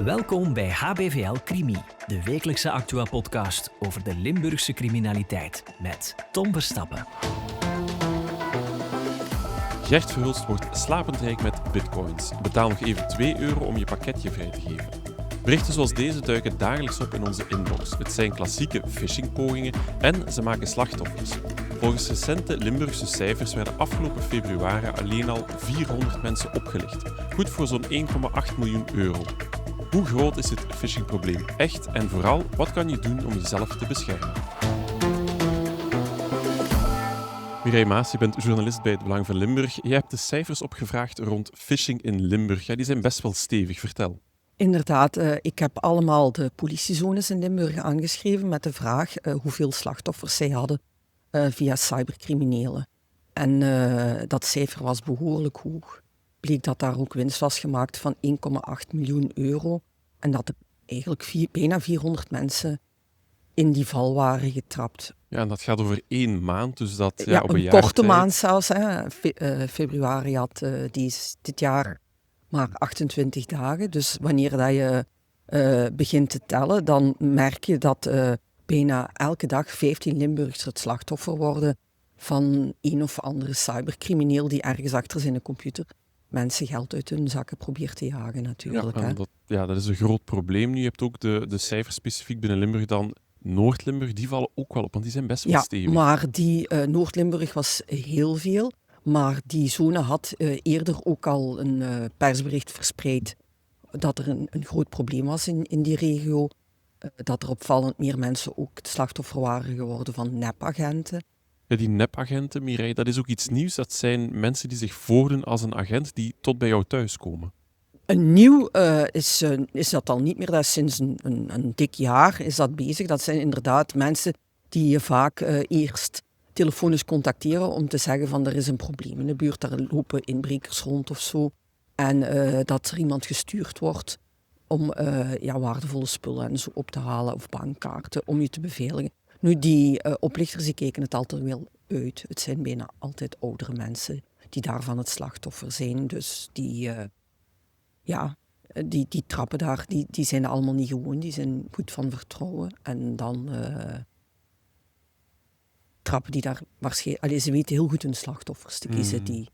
Welkom bij HBVL Crimi, de wekelijkse actua-podcast over de Limburgse criminaliteit met Tom Verstappen. Gert Verhulst wordt slapend rijk met bitcoins. Betaal nog even €2 om je pakketje vrij te geven. Berichten zoals deze duiken dagelijks op in onze inbox. Het zijn klassieke phishing-pogingen en ze maken slachtoffers. Volgens recente Limburgse cijfers werden afgelopen februari alleen al 400 mensen opgelicht. Goed voor zo'n €1,8 miljoen. Hoe groot is het phishingprobleem echt en vooral, wat kan je doen om jezelf te beschermen? Mireille Maes, je bent journalist bij Het Belang van Limburg. Je hebt de cijfers opgevraagd rond phishing in Limburg. Ja, die zijn best wel stevig. Vertel. Inderdaad, ik heb allemaal de politiezones in Limburg aangeschreven met de vraag hoeveel slachtoffers zij hadden via cybercriminelen. En dat cijfer was behoorlijk hoog. Bleek dat daar ook winst was gemaakt van €1,8 miljoen. En dat er eigenlijk bijna 400 mensen in die val waren getrapt. Ja, en dat gaat over 1 maand, dus dat Ja, op een een jaar korte tijd. maand zelfs. Februari had dit jaar maar 28 dagen. Dus wanneer dat je begint te tellen, dan merk je dat bijna elke dag 15 Limburgers het slachtoffer worden van een of andere cybercrimineel die ergens achter zijn computer mensen geld uit hun zakken probeert te jagen natuurlijk. Ja, en dat is een groot probleem nu. Je hebt ook de cijfers specifiek binnen Limburg dan. Noord-Limburg, die vallen ook wel op, want die zijn best wel stevig. Ja, maar die Noord-Limburg was heel veel. Maar die zone had eerder ook al een persbericht verspreid dat er een groot probleem was in die regio. Dat er opvallend meer mensen ook het slachtoffer waren geworden van nepagenten. Ja, die nepagenten, Mireille, dat is ook iets nieuws. Dat zijn mensen die zich voordoen als een agent die tot bij jou thuiskomen. Nieuw is dat al niet meer. Dat is sinds een dik jaar is dat bezig. Dat zijn inderdaad mensen die je vaak eerst telefonisch contacteren om te zeggen van er is een probleem in de buurt, daar lopen inbrekers rond of zo. En dat er iemand gestuurd wordt om waardevolle spullen en zo op te halen of bankkaarten om je te beveiligen. Nu, die oplichters die keken het altijd wel uit. Het zijn bijna altijd oudere mensen die daarvan het slachtoffer zijn. Dus die trappen daar, die zijn allemaal niet gewoon. Die zijn goed van vertrouwen. En dan trappen die daar waarschijnlijk. Ze weten heel goed hun slachtoffers te kiezen.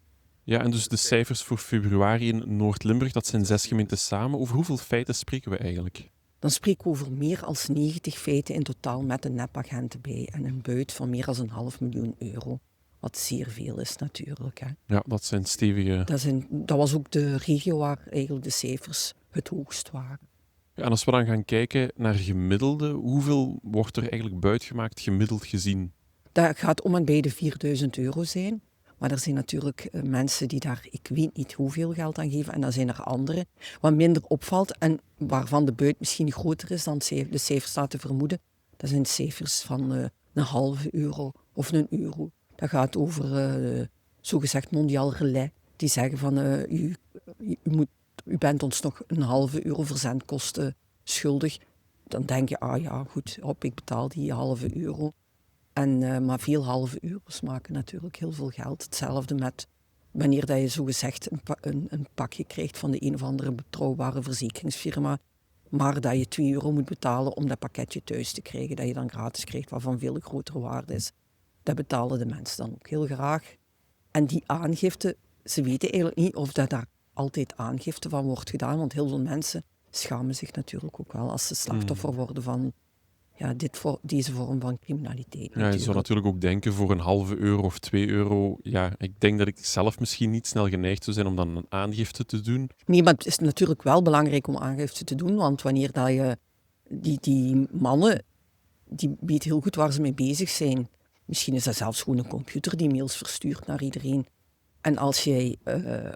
Ja, en dus de cijfers voor februari in Noord-Limburg, dat zijn 6 gemeenten samen. Over hoeveel feiten spreken we eigenlijk? Dan spreken we over meer dan 90 feiten in totaal met de nepagenten bij. En een buit van meer dan €500 miljoen. Wat zeer veel is natuurlijk. Hè. Ja, dat zijn stevige. Dat was ook de regio waar eigenlijk de cijfers het hoogst waren. Ja, en als we dan gaan kijken naar gemiddelde, hoeveel wordt er eigenlijk buitgemaakt gemiddeld gezien? Dat gaat om en bij de €4.000 zijn. Maar er zijn natuurlijk mensen die daar, ik weet niet hoeveel geld aan geven. En dan zijn er anderen. Wat minder opvalt en waarvan de buit misschien groter is dan de cijfers laten vermoeden. Dat zijn cijfers van €0,50 of €1. Dat gaat over zogezegd mondiaal relais. Die zeggen van u bent ons nog €0,50 verzendkosten schuldig. Dan denk je, goed, ik betaal die €0,50. Maar veel €0,50 maken natuurlijk heel veel geld. Hetzelfde met wanneer dat je zogezegd een pakje krijgt van de een of andere betrouwbare verzekeringsfirma, maar dat je €2 moet betalen om dat pakketje thuis te krijgen, dat je dan gratis krijgt, waarvan veel grotere waarde is. Dat betalen de mensen dan ook heel graag. En die aangifte, ze weten eigenlijk niet of dat daar altijd aangifte van wordt gedaan, want heel veel mensen schamen zich natuurlijk ook wel als ze slachtoffer worden van deze vorm van criminaliteit. Ja, je zou natuurlijk ook denken voor €0,50 of €2. Ja, ik denk dat ik zelf misschien niet snel geneigd zou zijn om dan een aangifte te doen. Nee, maar het is natuurlijk wel belangrijk om aangifte te doen, want wanneer dat je die mannen, die weten heel goed waar ze mee bezig zijn. Misschien is dat zelfs gewoon een computer die mails verstuurt naar iedereen. En als jij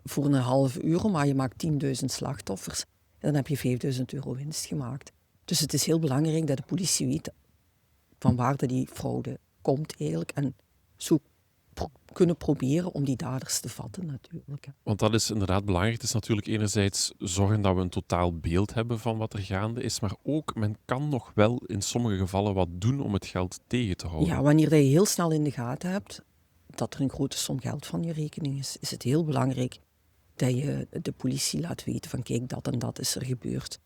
voor €0,50, maar je maakt 10.000 slachtoffers, dan heb je €5.000 winst gemaakt. Dus het is heel belangrijk dat de politie weet van waar die fraude komt eigenlijk. En zo kunnen proberen om die daders te vatten natuurlijk. Want dat is inderdaad belangrijk. Het is natuurlijk enerzijds zorgen dat we een totaal beeld hebben van wat er gaande is, maar ook men kan nog wel in sommige gevallen wat doen om het geld tegen te houden. Ja, wanneer je heel snel in de gaten hebt dat er een grote som geld van je rekening is het heel belangrijk dat je de politie laat weten van kijk, dat en dat is er gebeurd.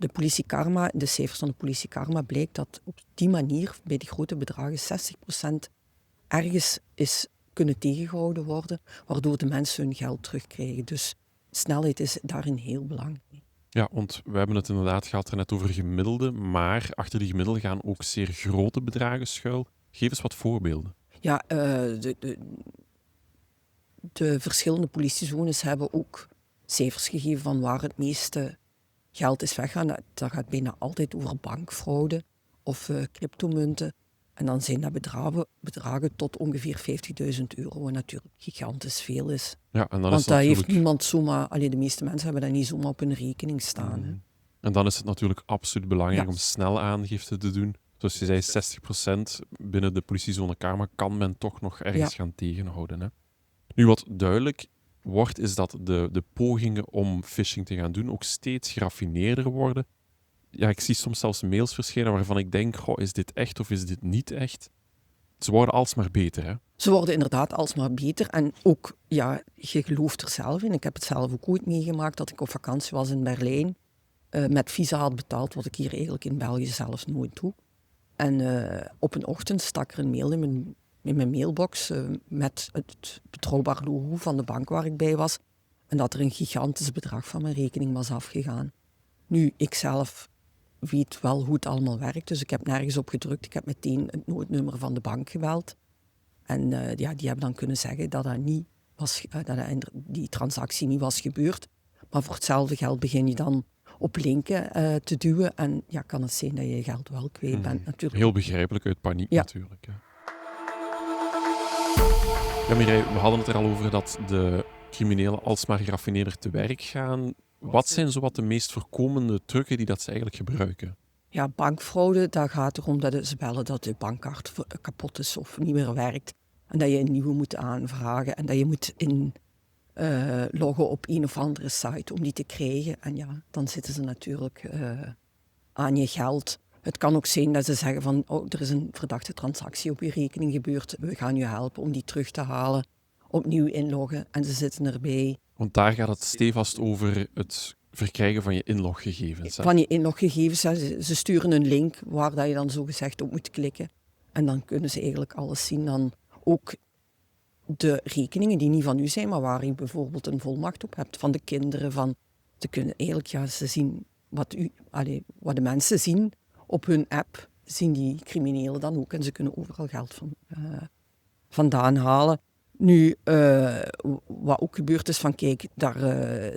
de politie Karma, de cijfers van de politie Karma, blijkt dat op die manier, bij die grote bedragen, 60% ergens is kunnen tegengehouden worden, waardoor de mensen hun geld terugkrijgen. Dus snelheid is daarin heel belangrijk. Ja, want we hebben het inderdaad gehad er net over gemiddelde, maar achter die gemiddelde gaan ook zeer grote bedragen schuil. Geef eens wat voorbeelden. Ja, de verschillende politiezones hebben ook cijfers gegeven van waar het meeste geld is weggaan. Dat gaat bijna altijd over bankfraude of cryptomunten. En dan zijn dat bedragen tot ongeveer €50.000, wat natuurlijk gigantisch veel is. Ja, en dan want is dat natuurlijk... heeft niemand zomaar... de meeste mensen hebben dat niet zomaar op hun rekening staan. Hè. En dan is het natuurlijk absoluut belangrijk om snel aangifte te doen. Zoals je zei, 60% binnen de politiezone Karma kan men toch nog ergens gaan tegenhouden. Hè. Nu, wat duidelijk wordt, is dat de pogingen om phishing te gaan doen ook steeds geraffineerder worden. Ja, ik zie soms zelfs mails verschijnen waarvan ik denk, is dit echt of is dit niet echt? Ze worden alsmaar beter, hè? Ze worden inderdaad alsmaar beter. En ook, je gelooft er zelf in. Ik heb het zelf ook ooit meegemaakt dat ik op vakantie was in Berlijn. Met visa had betaald, wat ik hier eigenlijk in België zelfs nooit doe. En op een ochtend stak er een mail in mijn mailbox met het betrouwbaar logo van de bank waar ik bij was. En dat er een gigantisch bedrag van mijn rekening was afgegaan. Nu, ik zelf weet wel hoe het allemaal werkt, dus ik heb nergens op gedrukt. Ik heb meteen het noodnummer van de bank gebeld. En die hebben dan kunnen zeggen dat die transactie niet was gebeurd. Maar voor hetzelfde geld begin je dan op linken te duwen. En kan het zijn dat je je geld wel kwijt bent natuurlijk. Heel begrijpelijk, uit paniek natuurlijk. Ja. Ja, Mireille, we hadden het er al over dat de criminelen alsmaar geraffineerder te werk gaan. Wat zijn zowat de meest voorkomende trucken die dat ze eigenlijk gebruiken? Ja, bankfraude, daar gaat het erom dat ze bellen dat de bankkaart kapot is of niet meer werkt. En dat je een nieuwe moet aanvragen en dat je moet inloggen op een of andere site om die te krijgen. En dan zitten ze natuurlijk aan je geld. Het kan ook zijn dat ze zeggen van, er is een verdachte transactie op je rekening gebeurd. We gaan je helpen om die terug te halen, opnieuw inloggen en ze zitten erbij. Want daar gaat het stevast over het verkrijgen van je inloggegevens. Hè? Van je inloggegevens. Ze sturen een link waar dat je dan zogezegd op moet klikken. En dan kunnen ze eigenlijk alles zien. Dan ook de rekeningen die niet van u zijn, maar waar je bijvoorbeeld een volmacht op hebt van de kinderen. Ze kunnen eigenlijk ze zien wat de mensen zien op hun app, zien die criminelen dan ook. En ze kunnen overal geld vandaan halen. Nu, wat ook gebeurd is van, kijk, daar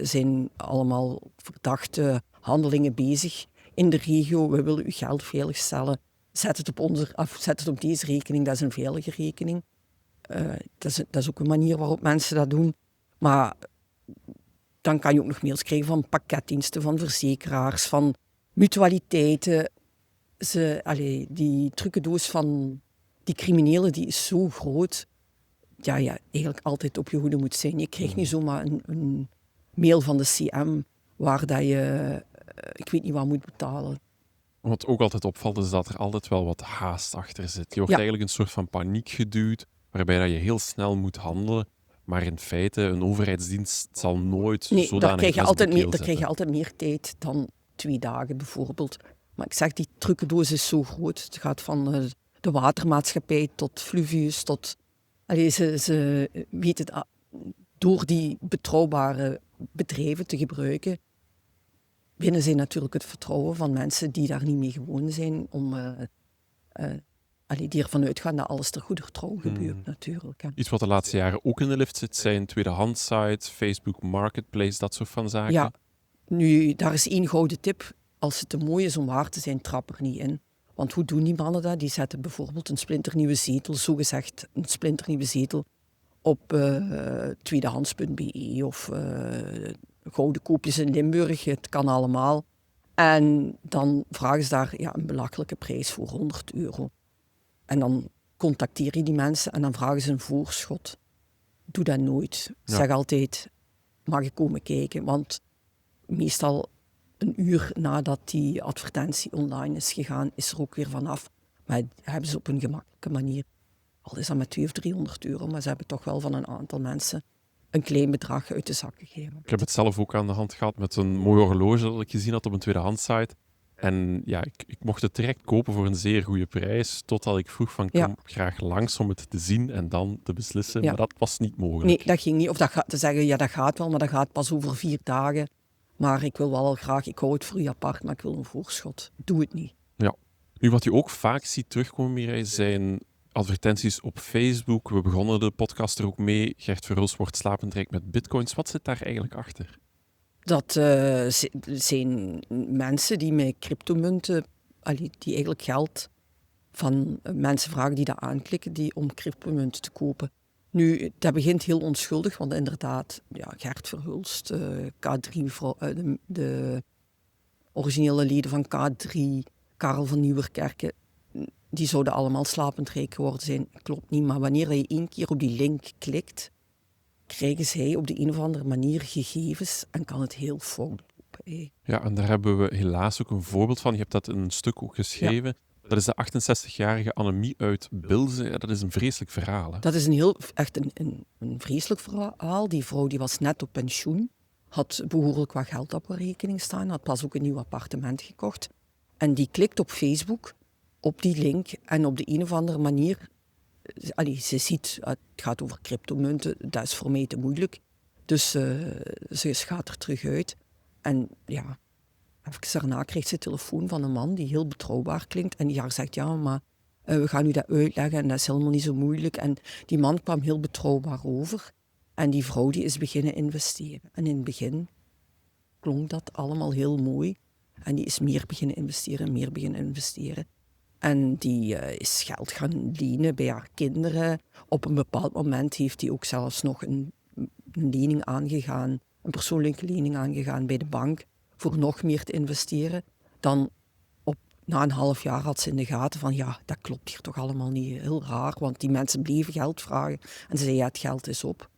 zijn allemaal verdachte handelingen bezig in de regio. We willen uw geld veiligstellen. Zet het op deze rekening, dat is een veilige rekening. Dat is ook een manier waarop mensen dat doen. Maar dan kan je ook nog mails krijgen van pakketdiensten, van verzekeraars, van mutualiteiten. Die trucendoos van die criminelen, die is zo groot. Ja, eigenlijk altijd op je hoede moet zijn. Je krijgt niet zomaar een mail van de CM waar dat je, ik weet niet wat moet betalen. Wat ook altijd opvalt is dat er altijd wel wat haast achter zit. Je wordt eigenlijk een soort van paniek geduwd, waarbij dat je heel snel moet handelen. Maar in feite, een overheidsdienst zal nooit zodanig daar krijg je altijd meer tijd dan 2 dagen bijvoorbeeld. Maar ik zeg, die trucendoos is zo groot. Het gaat van de watermaatschappij tot Fluvius, tot... Ze weten het door die betrouwbare bedrijven te gebruiken, winnen zij natuurlijk het vertrouwen van mensen die daar niet mee gewoon zijn, die ervan uitgaan dat alles ter goeder trouw gebeurt natuurlijk. Hè. Iets wat de laatste jaren ook in de lift zit, zijn tweedehandsites, Facebook Marketplace, dat soort van zaken. Ja, nu, daar is 1 gouden tip. Als het te mooi is om waar te zijn, trap er niet in. Want hoe doen die mannen dat? Die zetten bijvoorbeeld een splinternieuwe zetel, zogezegd een splinternieuwe zetel, op tweedehands.be of gouden koopjes in Limburg. Het kan allemaal. En dan vragen ze daar een belachelijke prijs voor, €100. En dan contacteer je die mensen en dan vragen ze een voorschot. Doe dat nooit. Zeg altijd, mag ik komen kijken? Want meestal 1 uur nadat die advertentie online is gegaan, is er ook weer vanaf. Maar dat hebben ze op een gemakkelijke manier. Al is dat met €200 of €300, maar ze hebben toch wel van een aantal mensen een klein bedrag uit de zak gegeven. Ik heb het zelf ook aan de hand gehad met een mooi horloge dat ik gezien had op een tweedehandssite. En ja, ik mocht het direct kopen voor een zeer goede prijs, totdat ik vroeg van kom graag langs om het te zien en dan te beslissen. Ja. Maar dat was niet mogelijk. Nee, dat ging niet. Of te zeggen, ja, dat gaat wel, maar dat gaat pas over 4 dagen. Maar ik wil wel graag, ik hou het voor u apart, maar ik wil een voorschot. Doe het niet. Ja. Nu, wat je ook vaak ziet terugkomen, Mireille, zijn advertenties op Facebook. We begonnen de podcast er ook mee. Gert Verhulst wordt slapend rijk met bitcoins. Wat zit daar eigenlijk achter? Dat zijn mensen die met cryptomunten, die eigenlijk geld van mensen vragen die dat aanklikken, om cryptomunten te kopen. Nu, dat begint heel onschuldig, want inderdaad, ja, Gert Verhulst, K3, de originele leden van K3, Karel van Nieuwerkerken, die zouden allemaal slapend rijk geworden zijn. Klopt niet, maar wanneer je 1 keer op die link klikt, krijgen zij op de een of andere manier gegevens en kan het heel fout lopen. Ja, en daar hebben we helaas ook een voorbeeld van. Je hebt dat in een stuk ook geschreven. Ja. Dat is de 68-jarige Annemie uit Bilze. Ja, dat is een vreselijk verhaal. Hè? Dat is echt een vreselijk verhaal. Die vrouw die was net op pensioen, had behoorlijk wat geld op haar rekening staan, had pas ook een nieuw appartement gekocht. En die klikt op Facebook op die link en op de een of andere manier, ze ziet, het gaat over cryptomunten, dat is voor mij te moeilijk. Dus ze gaat er terug uit. En ja, even daarna krijgt ze telefoon van een man die heel betrouwbaar klinkt en die haar zegt, ja, maar we gaan u dat uitleggen en dat is helemaal niet zo moeilijk. En die man kwam heel betrouwbaar over en die vrouw die is beginnen investeren. En in het begin klonk dat allemaal heel mooi en die is meer beginnen investeren. En die is geld gaan lenen bij haar kinderen. Op een bepaald moment heeft hij ook zelfs nog een lening aangegaan, een persoonlijke lening aangegaan bij de bank, voor nog meer te investeren. Dan na een half jaar had ze in de gaten van, ja, dat klopt hier toch allemaal niet, heel raar, want die mensen bleven geld vragen. En ze zei, ja, het geld is op.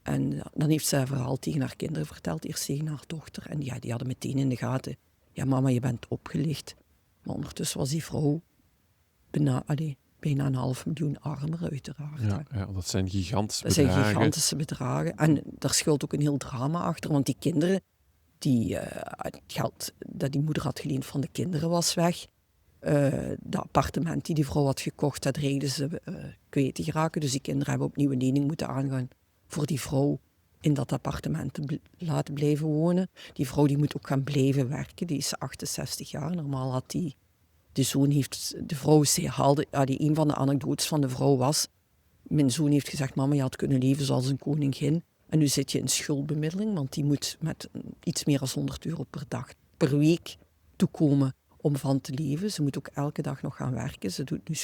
En dan heeft ze haar verhaal tegen haar kinderen verteld, eerst tegen haar dochter. En ja, die hadden meteen in de gaten, ja, mama, je bent opgelicht. Maar ondertussen was die vrouw bijna 500.000 armer, uiteraard. Ja, dat zijn gigantische bedragen. Dat zijn gigantische bedragen. En daar schuilt ook een heel drama achter, want die kinderen, het geld dat die moeder had geleend van de kinderen was weg. Dat appartement die vrouw had gekocht, dat dreigden ze kwijt te geraken. Dus die kinderen hebben opnieuw een lening moeten aangaan voor die vrouw in dat appartement te laten blijven wonen. Die vrouw die moet ook gaan blijven werken, die is 68 jaar. Normaal had de zoon de vrouw haalde, een van de anekdotes van de vrouw was, mijn zoon heeft gezegd, mama, je had kunnen leven zoals een koningin. En nu zit je in schuldbemiddeling, want die moet met iets meer dan €100 per week toekomen om van te leven. Ze moet ook elke dag nog gaan werken. Ze doet nu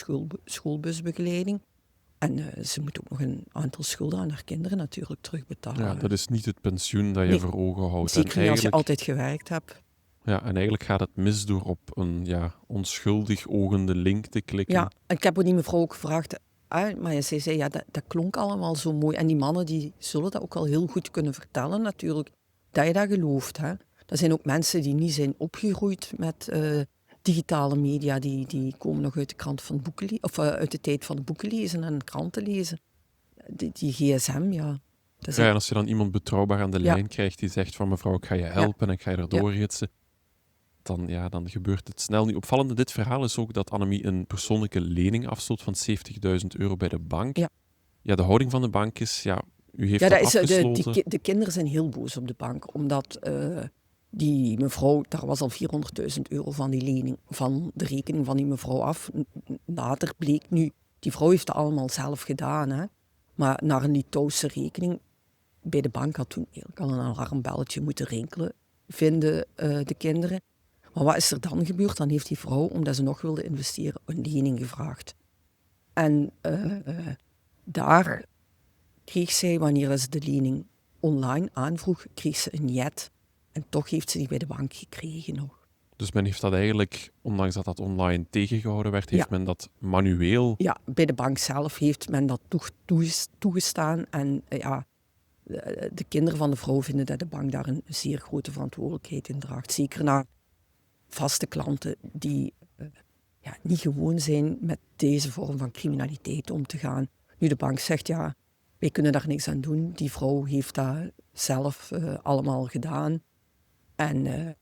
schoolbusbegeleiding. En ze moet ook nog een aantal schulden aan haar kinderen natuurlijk terugbetalen. Ja, dat is niet het pensioen dat je voor ogen houdt. Zeker niet als je altijd gewerkt hebt. Ja, en eigenlijk gaat het mis door op een onschuldig ogende link te klikken. Ja, en ik heb die mevrouw ook gevraagd, maar zij zei, ja, dat klonk allemaal zo mooi. En die mannen die zullen dat ook al heel goed kunnen vertellen natuurlijk, dat je dat gelooft. Hè? Dat zijn ook mensen die niet zijn opgegroeid met digitale media, die komen nog uit de krant van uit de tijd van de boeken lezen en kranten lezen. Die gsm, ja. Ja, en als je dan iemand betrouwbaar aan de lijn krijgt die zegt van mevrouw, ik ga je helpen en ik ga je erdoor ritsen, dan gebeurt het snel. Nu, opvallend in dit verhaal is ook dat Annemie een persoonlijke lening afsloot van €70.000 bij de bank. Ja, de houding van de bank is, u heeft dat afgesloten. De kinderen zijn heel boos op de bank, omdat die mevrouw, daar was al €400.000 van die lening, van de rekening van die mevrouw af. Later bleek nu, die vrouw heeft dat allemaal zelf gedaan, hè. Maar naar een Litouwse rekening bij de bank had toen eigenlijk al een alarmbelletje moeten rinkelen, vinden de kinderen. Maar wat is er dan gebeurd? Dan heeft die vrouw, omdat ze nog wilde investeren, een lening gevraagd. En daar kreeg zij, wanneer ze de lening online aanvroeg, kreeg ze een jet. En toch heeft ze die bij de bank gekregen nog. Dus men heeft dat eigenlijk, ondanks dat dat online tegengehouden werd, heeft men dat manueel... Ja, bij de bank zelf heeft men dat toegestaan. En de kinderen van de vrouw vinden dat de bank daar een zeer grote verantwoordelijkheid in draagt. Zeker naar vaste klanten die niet gewoon zijn met deze vorm van criminaliteit om te gaan. Nu de bank zegt, Wij kunnen daar niks aan doen. Die vrouw heeft dat zelf allemaal gedaan. En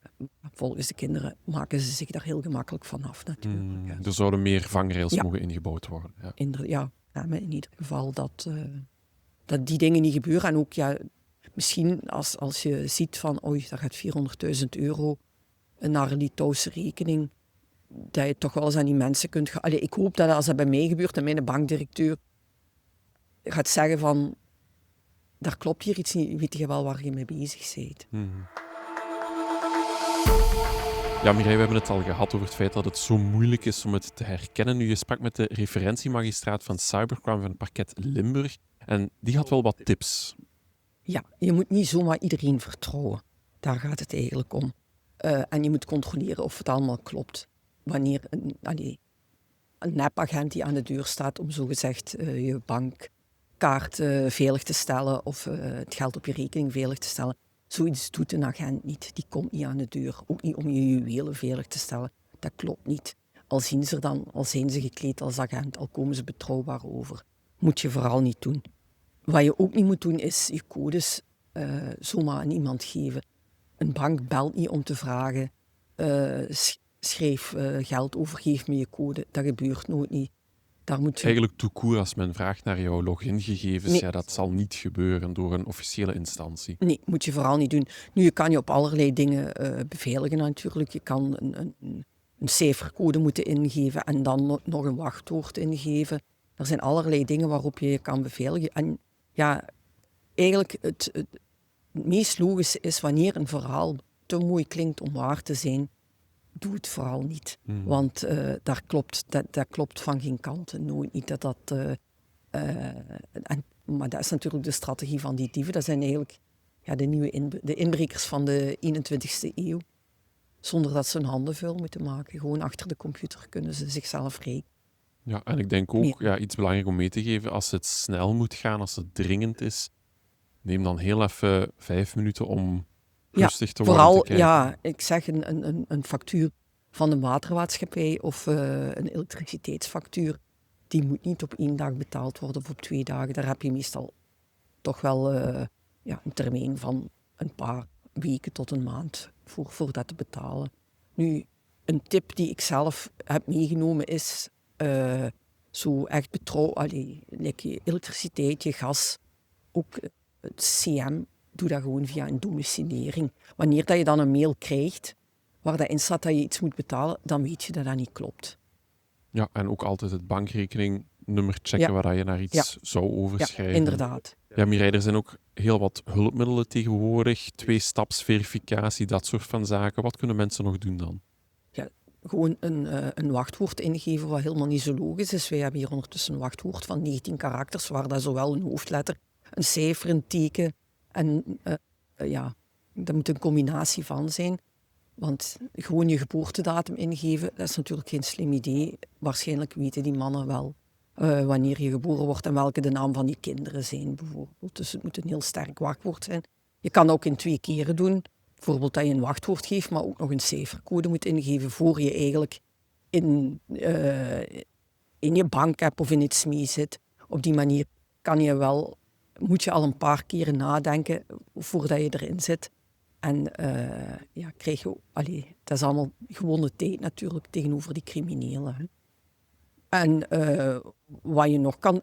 volgens de kinderen maken ze zich daar heel gemakkelijk vanaf natuurlijk. Er zouden meer vangrails mogen ingebouwd worden. Ja. Maar in ieder geval dat die dingen niet gebeuren. En ook misschien als je ziet van, daar gaat €400.000 naar een Litouwse rekening, dat je toch wel eens aan die mensen kunt gaan. Ik hoop dat als dat bij mij gebeurt en mijn bankdirecteur gaat zeggen van, daar klopt hier iets niet, weet je wel waar je mee bezig bent. Ja, Mireille, we hebben het al gehad over het feit dat het zo moeilijk is om het te herkennen. Nu, je sprak met de referentiemagistraat van cybercrime van pakket Limburg en die had wel wat tips. Ja, je moet niet zomaar iedereen vertrouwen. Daar gaat het eigenlijk om. En je moet controleren of het allemaal klopt. Wanneer een nepagent die aan de deur staat om zogezegd je bankkaart veilig te stellen of het geld op je rekening veilig te stellen, zoiets doet een agent niet. Die komt niet aan de deur. Ook niet om je juwelen veilig te stellen. Dat klopt niet. Al zien ze dan, al zijn ze gekleed als agent, al komen ze betrouwbaar over. Moet je vooral niet doen. Wat je ook niet moet doen, is je codes zomaar aan iemand geven. Een bank belt niet om te vragen, schrijf geld over, geef me je code. Dat gebeurt nooit niet. Daar moet je... Eigenlijk tout court, als men vraagt naar jouw logingegevens, dat zal niet gebeuren door een officiële instantie. Nee, moet je vooral niet doen. Nu, je kan je op allerlei dingen beveiligen natuurlijk. Je kan een cijfercode moeten ingeven en dan nog een wachtwoord ingeven. Er zijn allerlei dingen waarop je je kan beveiligen. En ja, eigenlijk het meest logische is wanneer een verhaal te mooi klinkt om waar te zijn, doe het vooral niet. Want dat klopt van geen kant. Nooit niet maar dat is natuurlijk de strategie van die dieven. Dat zijn eigenlijk de inbrekers van de 21ste eeuw. Zonder dat ze hun handen vuil moeten maken. Gewoon achter de computer kunnen ze zichzelf rekenen. Ja, en ik denk ook iets belangrijk om mee te geven. Als het snel moet gaan, als het dringend is, neem dan heel even 5 minuten om rustig te worden. Vooral, te kijken. Ik zeg een factuur van een watermaatschappij of een elektriciteitsfactuur. Die moet niet op 1 dag betaald worden of op 2 dagen. Daar heb je meestal toch wel een termijn van een paar weken tot een maand voor dat te betalen. Nu, een tip die ik zelf heb meegenomen is zo echt je elektriciteit, je gas, ook het CM, doe dat gewoon via een domiciliering. Wanneer dat je dan een mail krijgt waar dat in staat dat je iets moet betalen, dan weet je dat dat niet klopt. Ja, en ook altijd het bankrekeningnummer checken waar je naar iets zou overschrijven. Ja, inderdaad. Ja, Mireille, er zijn ook heel wat hulpmiddelen tegenwoordig. 2-stapsverificatie, dat soort van zaken. Wat kunnen mensen nog doen dan? Ja, gewoon een wachtwoord ingeven wat helemaal niet zo logisch is. Wij hebben hier ondertussen een wachtwoord van 19 karakters, waar dat zowel een hoofdletter, een cijfer, een teken en dat moet een combinatie van zijn. Want gewoon je geboortedatum ingeven, dat is natuurlijk geen slim idee. Waarschijnlijk weten die mannen wel wanneer je geboren wordt en welke de naam van je kinderen zijn, bijvoorbeeld. Dus het moet een heel sterk wachtwoord zijn. Je kan dat ook in 2 keren doen. Bijvoorbeeld dat je een wachtwoord geeft, maar ook nog een cijfercode moet ingeven voor je eigenlijk in je bankapp of in het SME zit. Op die manier moet je al een paar keren nadenken voordat je erin zit. En krijg je... dat is allemaal gewonnen tijd natuurlijk tegenover die criminelen. Hè. En wat je nog kan...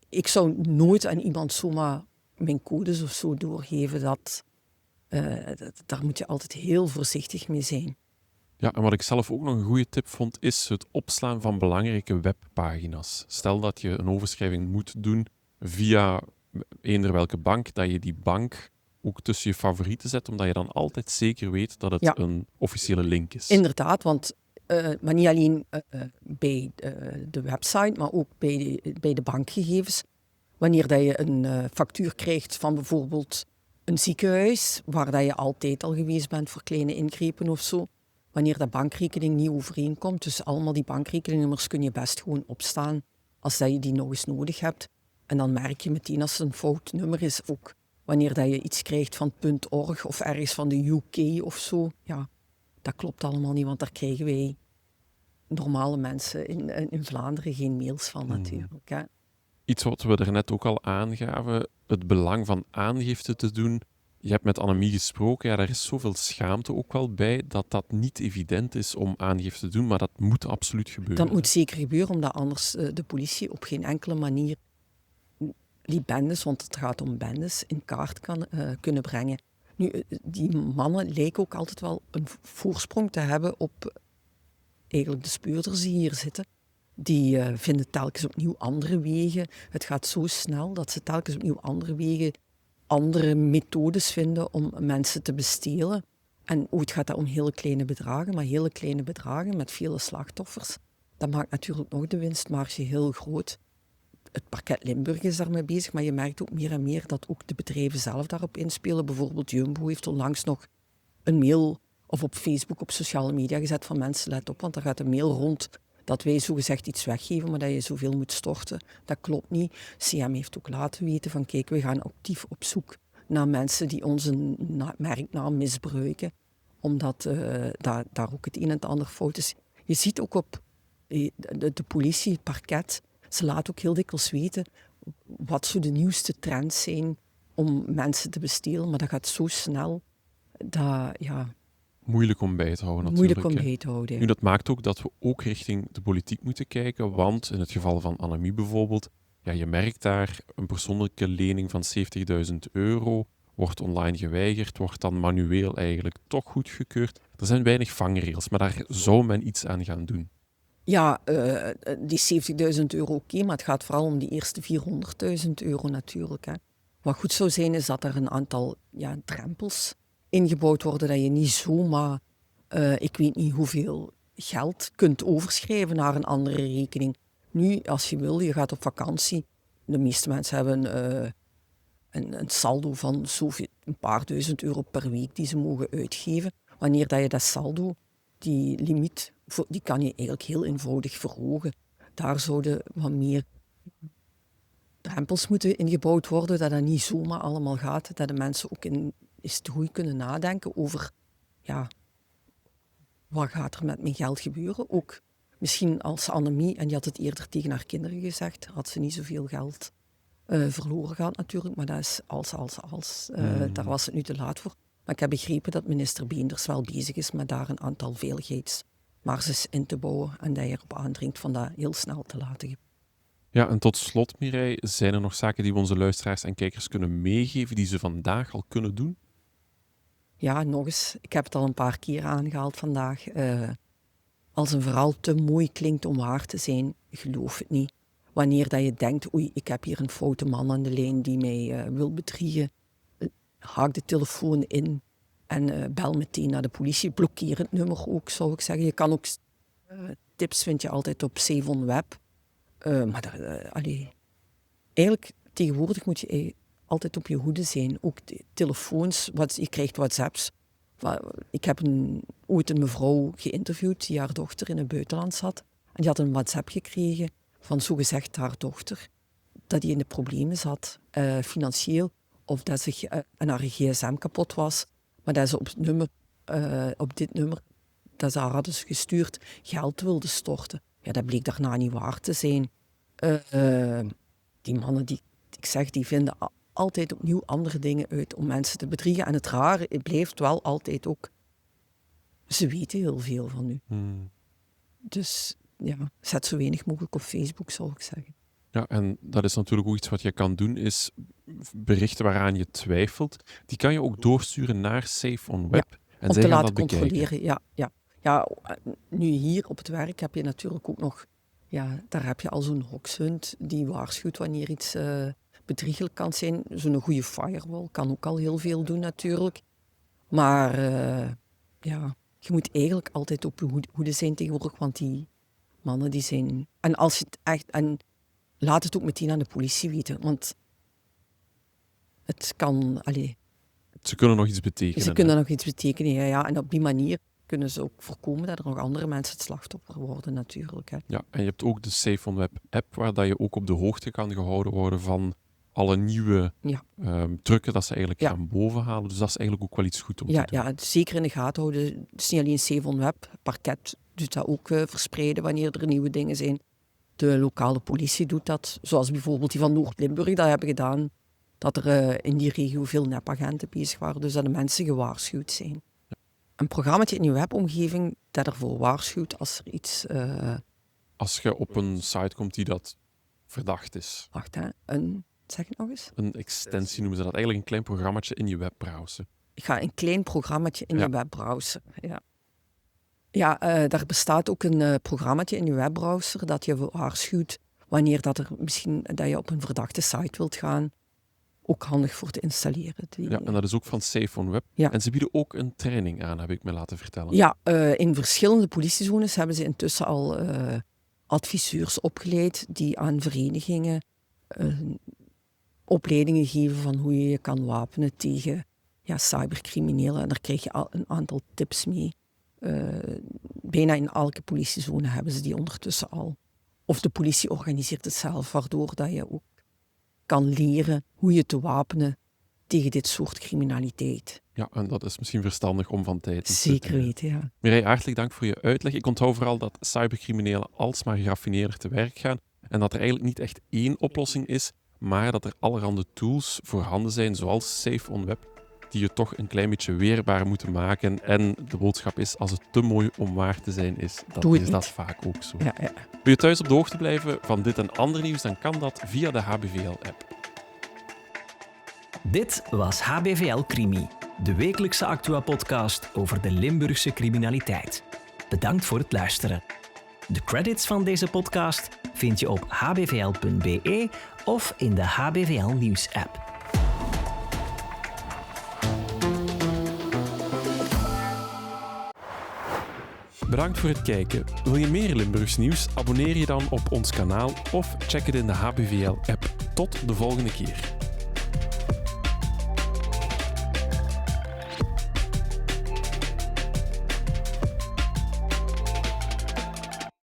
ik zou nooit aan iemand zomaar mijn codes of zo doorgeven. Daar moet je altijd heel voorzichtig mee zijn. Ja, en wat ik zelf ook nog een goede tip vond, is het opslaan van belangrijke webpagina's. Stel dat je een overschrijving moet doen via eender welke bank, dat je die bank ook tussen je favorieten zet, omdat je dan altijd zeker weet dat het een officiële link is. Inderdaad, want maar niet alleen bij de website, maar ook bij de bankgegevens. Wanneer dat je een factuur krijgt van bijvoorbeeld een ziekenhuis, waar dat je altijd al geweest bent voor kleine ingrepen of zo, wanneer de bankrekening niet overeenkomt, dus allemaal die bankrekeningnummers kun je best gewoon opstaan als dat je die nog eens nodig hebt. En dan merk je meteen als het een fout nummer is, ook wanneer dat je iets krijgt van .org of ergens van de UK of zo. Ja, dat klopt allemaal niet, want daar krijgen wij normale mensen in Vlaanderen geen mails van natuurlijk. Hè. Iets wat we daarnet ook al aangaven, het belang van aangifte te doen. Je hebt met Annemie gesproken, ja, daar is zoveel schaamte ook wel bij dat niet evident is om aangifte te doen, maar dat moet absoluut gebeuren. Dat moet zeker gebeuren, omdat anders de politie op geen enkele manier die bendes, want het gaat om bendes, in kaart kan kunnen brengen. Nu, die mannen lijken ook altijd wel een voorsprong te hebben op eigenlijk de speurders die hier zitten. Die vinden telkens opnieuw andere wegen. Het gaat zo snel dat ze telkens opnieuw andere wegen, andere methodes vinden om mensen te bestelen. En het gaat daar om hele kleine bedragen, maar hele kleine bedragen met vele slachtoffers. Dat maakt natuurlijk nog de winstmarge heel groot. Het pakket Limburg is daarmee bezig, maar je merkt ook meer en meer dat ook de bedrijven zelf daarop inspelen. Bijvoorbeeld Jumbo heeft onlangs nog een mail of op Facebook, op sociale media gezet van mensen, let op, want daar gaat een mail rond dat wij zogezegd iets weggeven, maar dat je zoveel moet storten. Dat klopt niet. CM heeft ook laten weten van kijk, we gaan actief op zoek naar mensen die onze merknaam misbruiken, omdat daar ook het een en het ander fout is. Je ziet ook op de politie, het parket, ze laten ook heel dikwijls weten wat zo de nieuwste trends zijn om mensen te bestelen, maar dat gaat zo snel dat, ja... Moeilijk om bij te houden natuurlijk. Moeilijk om bij te houden, ja. Nu, dat maakt ook dat we ook richting de politiek moeten kijken, want in het geval van Annemie bijvoorbeeld, ja, je merkt daar een persoonlijke lening van €70.000, wordt online geweigerd, wordt dan manueel eigenlijk toch goedgekeurd. Er zijn weinig vangrails, maar daar zou men iets aan gaan doen. Ja, die €70.000 oké, maar het gaat vooral om die eerste €400.000 natuurlijk. Hè. Wat goed zou zijn, is dat er een aantal drempels ingebouwd worden, dat je niet zomaar, ik weet niet hoeveel geld kunt overschrijven naar een andere rekening. Nu, als je wil, je gaat op vakantie. De meeste mensen hebben een saldo van zoveel, een paar €1000 per week die ze mogen uitgeven. Wanneer dat je dat saldo, die limiet, die kan je eigenlijk heel eenvoudig verhogen. Daar zouden wat meer drempels moeten ingebouwd worden, dat dat niet zomaar allemaal gaat. Dat de mensen ook eens te goed kunnen nadenken over, ja, wat gaat er met mijn geld gebeuren? Ook misschien als Annemie, en die had het eerder tegen haar kinderen gezegd, had ze niet zoveel geld verloren gehad natuurlijk, maar dat is daar was het nu te laat voor. Maar ik heb begrepen dat minister Beenders wel bezig is met daar een aantal veiligheidsmarges in te bouwen en dat je erop aandringt van dat heel snel te laten gebeuren. Ja, en tot slot, Mireille, zijn er nog zaken die we onze luisteraars en kijkers kunnen meegeven, die ze vandaag al kunnen doen? Ja, nog eens. Ik heb het al een paar keer aangehaald vandaag. Als een verhaal te mooi klinkt om waar te zijn, geloof het niet. Wanneer dat je denkt, oei, ik heb hier een foute man aan de lijn die mij wil bedriegen, haak de telefoon in en bel meteen naar de politie. Blokkeer het nummer ook, zou ik zeggen. Je kan ook tips vind je altijd op Save on Web. Eigenlijk, tegenwoordig moet je altijd op je hoede zijn. Ook de telefoons, je krijgt WhatsApps. Ik heb ooit een mevrouw geïnterviewd die haar dochter in het buitenland zat. En die had een WhatsApp gekregen van zogezegd haar dochter, dat die in de problemen zat, financieel, of dat en haar gsm kapot was, maar dat ze op dit nummer, dat ze haar hadden gestuurd, geld wilde storten. Ja, dat bleek daarna niet waar te zijn. Die mannen, die vinden altijd opnieuw andere dingen uit om mensen te bedriegen. En het rare, het blijft wel altijd ook, ze weten heel veel van u. Dus ja, zet zo weinig mogelijk op Facebook, zou ik zeggen. Ja, en dat is natuurlijk ook iets wat je kan doen, is berichten waaraan je twijfelt, die kan je ook doorsturen naar Safe on Web. Ja, en om zij te gaan laten dat bekijken. controleren. Ja, nu hier op het werk heb je natuurlijk ook nog, daar heb je al zo'n hokshunt die waarschuwt wanneer iets bedriegelijk kan zijn. Zo'n goede firewall kan ook al heel veel doen natuurlijk. Maar je moet eigenlijk altijd op je hoede zijn tegenwoordig, want die mannen die zijn... En als je het echt... En laat het ook meteen aan de politie weten, want het kan... Ze kunnen nog iets betekenen. Ze kunnen nog iets betekenen, ja. En op die manier kunnen ze ook voorkomen dat er nog andere mensen het slachtoffer worden natuurlijk. Hè. Ja, en je hebt ook de Safe on Web app, waar dat je ook op de hoogte kan gehouden worden van alle nieuwe trucken dat ze eigenlijk gaan bovenhalen. Dus dat is eigenlijk ook wel iets goed om te doen. Ja, zeker in de gaten houden. Het is niet alleen Safe on Web, pakket doet dat ook verspreiden wanneer er nieuwe dingen zijn. De lokale politie doet dat, zoals bijvoorbeeld die van Noord-Limburg dat hebben gedaan. Dat er in die regio veel nepagenten bezig waren, dus dat de mensen gewaarschuwd zijn. Een programmaatje in je webomgeving dat ervoor waarschuwt als er iets... Als je op een site komt die dat verdacht is. Wacht, hè. Zeg het nog eens. Een extensie noemen ze dat. Eigenlijk een klein programmaatje in je webbrowser. Ik ga een klein programmaatje in je webbrowser. Ja, daar bestaat ook een programmaatje in je webbrowser dat je waarschuwt wanneer dat je op een verdachte site wilt gaan. Ook handig voor te installeren. Ja, en dat is ook van Safe on Web. Ja. En ze bieden ook een training aan, heb ik me laten vertellen. Ja, in verschillende politiezones hebben ze intussen al adviseurs opgeleid die aan verenigingen opleidingen geven van hoe je je kan wapenen tegen cybercriminelen. En daar krijg je al een aantal tips mee. Bijna in elke politiezone hebben ze die ondertussen al. Of de politie organiseert het zelf, waardoor dat je ook kan leren hoe je te wapenen tegen dit soort criminaliteit. Ja, en dat is misschien verstandig om van tijd te Zeker weten, ja. Mireille, hartelijk dank voor je uitleg. Ik onthoud vooral dat cybercriminelen alsmaar geraffineerder te werk gaan en dat er eigenlijk niet echt één oplossing is, maar dat er allerhande tools voorhanden zijn, zoals Safe on Web, die je toch een klein beetje weerbaar moeten maken. En de boodschap is, als het te mooi om waar te zijn is, dan is dat vaak ook zo. Ja. Wil je thuis op de hoogte blijven van dit en ander nieuws, dan kan dat via de HBVL-app. Dit was HBVL Crimi, de wekelijkse Actua-podcast over de Limburgse criminaliteit. Bedankt voor het luisteren. De credits van deze podcast vind je op hbvl.be of in de HBVL Nieuws-app. Bedankt voor het kijken. Wil je meer Limburgs nieuws? Abonneer je dan op ons kanaal of check het in de HBVL-app. Tot de volgende keer.